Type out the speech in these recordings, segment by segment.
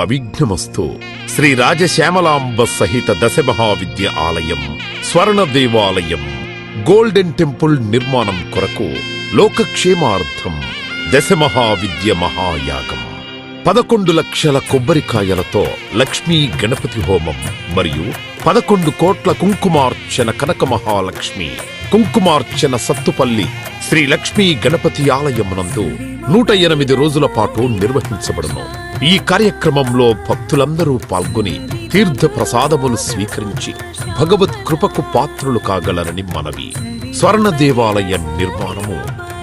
అవిఘ్నమస్తు. శ్రీ రాజశ్యామలాంబ సహిత దశమహావిద్య ఆలయం, స్వర్ణ దేవాలయం, గోల్డెన్ టెంపుల్ నిర్మాణం కొరకు లోకక్షేమార్థం దశమహావిద్య మహాయాగం. 11 లక్షల కొబ్బరికాయలతో లక్ష్మీ గణపతి హోమం మరియు 11 కోట్ల కుంకుమార్చన కనక మహాలక్ష్మి కుంకుమార్చన సత్తుపల్లి శ్రీ లక్ష్మీ గణపతి ఆలయమునందు 108 రోజుల పాటు నిర్వహించబడును. ఈ కార్యక్రమంలో భక్తులందరూ పాల్గొని తీర్థ ప్రసాదములు స్వీకరించి భగవత్ కృపకు పాత్రులు కాగలరని మనవి. స్వర్ణ దేవాలయ నిర్మాణము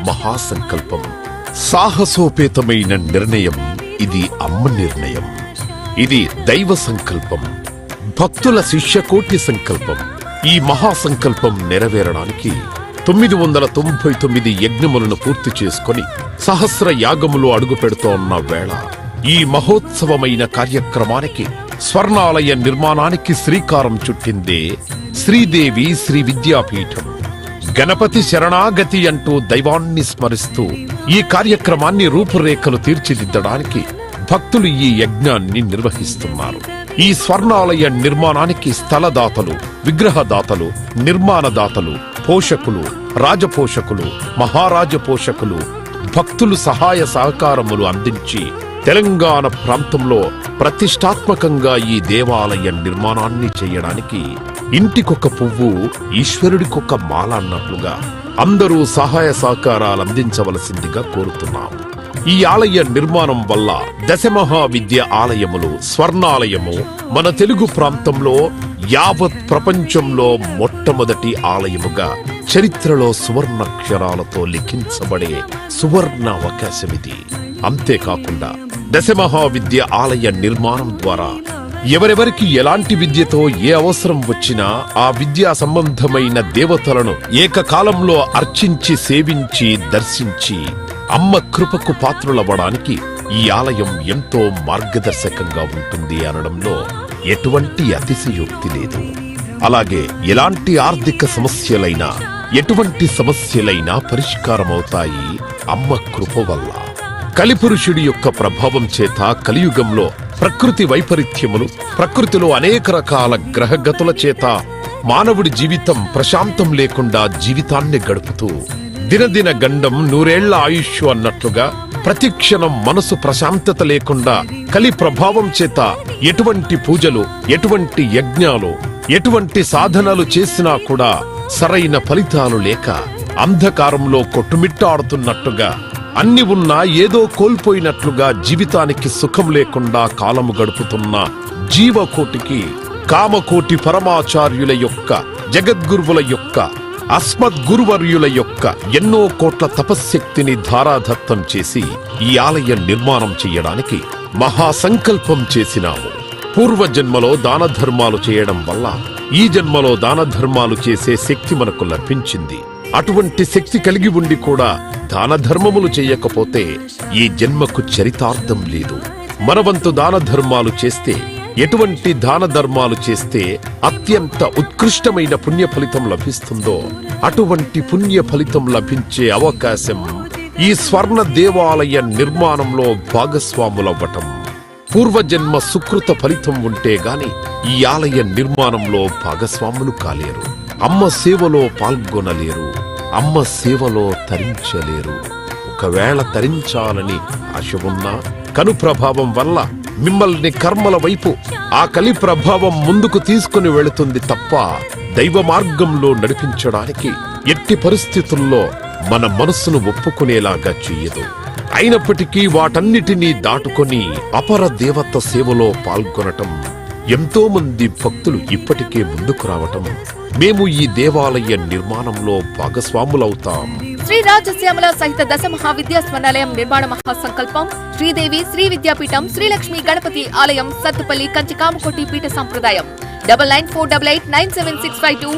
మహాసంకల్పం, సాహసోపేతమైన నిర్ణయం. ఇది అమ్మ నిర్ణయం. ఇది దైవ సంకల్పం, భక్తుల శిష్యకోటి సంకల్పం. ఈ మహాసంకల్పం నెరవేరడానికి 999 యజ్ఞములను పూర్తి చేసుకొని సహస్ర యాగములు అడుగు పెడుతోన్న వేళ ఈ మహోత్సవమైన కార్యక్రమానికి స్వర్ణాలయ నిర్మాణానికి శ్రీకారం చుట్టిందే శ్రీదేవి శ్రీ విద్యాపీఠం. గణపతి శరణాగతి అంటూ దైవాన్ని స్మరిస్తూ ఈ కార్యక్రమాన్ని రూపురేఖలు తీర్చిదిద్దడానికి భక్తులు ఈ యజ్ఞాన్ని నిర్వహిస్తున్నారు. ఈ స్వర్ణాలయ నిర్మాణానికి స్థలదాతలు, విగ్రహదాతలు, నిర్మాణదాతలు, పోషకులు, రాజపోషకులు, మహారాజ పోషకులు, భక్తులు సహాయ సహకారములు అందించి తెలంగాణ ప్రాంతంలో ప్రతిష్టాత్మకంగా ఈ దేవాలయ నిర్మాణాన్ని చేయడానికి ఇంటికొక పువ్వు ఈశ్వరుడికొక మాల అన్నట్లుగా అందరూ సహాయ సహకారాలు అందించవలసిందిగా కోరుతున్నాం. ఈ ఆలయ నిర్మాణం వల్ల దశమహావిద్య ఆలయములు, స్వర్ణాలయము మన తెలుగు ప్రాంతంలో యావత్ ప్రపంచంలో మొట్టమొదటి ఆలయముగా చరిత్రలో సువర్ణాక్షరాలతో లిఖించబడే సువర్ణ అవకాశమిది. అంతేకాకుండా దశమహావిద్య ఆలయ నిర్మాణం ద్వారా ఎవరెవరికి ఎలాంటి విద్యతో ఏ అవసరం వచ్చినా ఆ విద్యా సంబంధమైన దేవతలను ఏకకాలంలో అర్చించి, సేవించి, దర్శించి అమ్మ కృపకు పాత్రులవ్వడానికి ఈ ఆలయం ఎంతో మార్గదర్శకంగా ఉంటుంది అనడంలో ఎటువంటి అతిశయోక్తి లేదు. అలాగే ఎలాంటి ఆర్థిక సమస్యలైనా, ఎటువంటి సమస్యలైనా పరిష్కారమవుతాయి అమ్మ కృప వల్ల. కలిపురుషుడి యొక్క ప్రభావం చేత కలియుగంలో ప్రకృతి వైపరీత్యములు, ప్రకృతిలో అనేక రకాల గ్రహగతుల చేత మానవుడి జీవితం ప్రశాంతం లేకుండా జీవితాన్ని గడుపుతూ దినదిన గండం 100 ఏళ్ల ఆయుష్ అన్నట్లుగా ప్రతిక్షణం మనసు ప్రశాంతత లేకుండా కలి ప్రభావం చేత ఎటువంటి పూజలు, ఎటువంటి యజ్ఞాలు, ఎటువంటి సాధనలు చేసినా కూడా సరైన ఫలితాలు లేక అంధకారంలో కొట్టుమిట్టాడుతున్నట్టుగా, అన్ని ఉన్నా ఏదో కోల్పోయినట్లుగా జీవితానికి సుఖం లేకుండా కాలము గడుపుతున్న జీవకోటికి కామకోటి పరమాచార్యుల యొక్క, జగద్గురువుల యొక్క, అస్మద్గురువర్యుల యొక్క ఎన్నో కోట్ల తపశ్శక్తిని ధారాదత్తం చేసి ఈ ఆలయ నిర్మాణం చెయ్యడానికి మహాసంకల్పం చేసినాము. పూర్వజన్మలో దాన ధర్మాలు చేయడం వల్ల ఈ జన్మలో దాన ధర్మాలు చేసే శక్తి మనకు లభించింది. అటువంటి శక్తి కలిగి ఉండి కూడా దాన ధర్మములు చేయకపోతే ఈ జన్మకు చరితార్థం లేదు. మనవంతు దాన ధర్మాలు చేస్తే, ఎటువంటి దాన ధర్మాలు చేస్తే అత్యంత ఉత్కృష్టమైన పుణ్య ఫలితం లభిస్తుందో అటువంటి పుణ్య ఫలితం లభించే అవకాశం ఈ స్వర్ణ దేవాలయ నిర్మాణంలో భాగస్వాములవ్వటం. పూర్వజన్మ సుకృత ఫలితం ఉంటే గాని ఈ ఆలయ నిర్మాణంలో భాగస్వాములు కాలేరు. అమ్మ సేవలో పాల్గొనలేరు. అమ్మ సేవలో తరించలేరు. ఒకవేళ తరించాలని ఆశ ఉన్నా కను ప్రభావం వల్ల మిమ్మల్ని కర్మల వైపు ఆ కలి ప్రభావం ముందుకు తీసుకుని వెళుతుంది తప్ప దైవ మార్గంలో నడిపించడానికి ఎట్టి పరిస్థితుల్లో మన మనస్సును ఒప్పుకునేలాగా చెయ్యదు. అయినప్పటికీ వాటన్నిటినీ దాటుకొని అపర దేవత సేవలో పాల్గొనటం, ఎంతో మంది భక్తులు ఇప్పటికే ముందుకు రావటం, మేము ఈ దేవాలయ నిర్మాణంలో భాగస్వాములవుతాం. శ్రీ రాజశ్యామల సహిత దశమహావిద్యా స్వర్ణాలయం నిర్మాణ మహాసంకల్పం. శ్రీదేవి శ్రీ విద్యాపీఠం, శ్రీ లక్ష్మీ గణపతి ఆలయం, సత్తుపల్లి, కంచి కామకోటి పీఠ సంప్రదాయం. 9948897652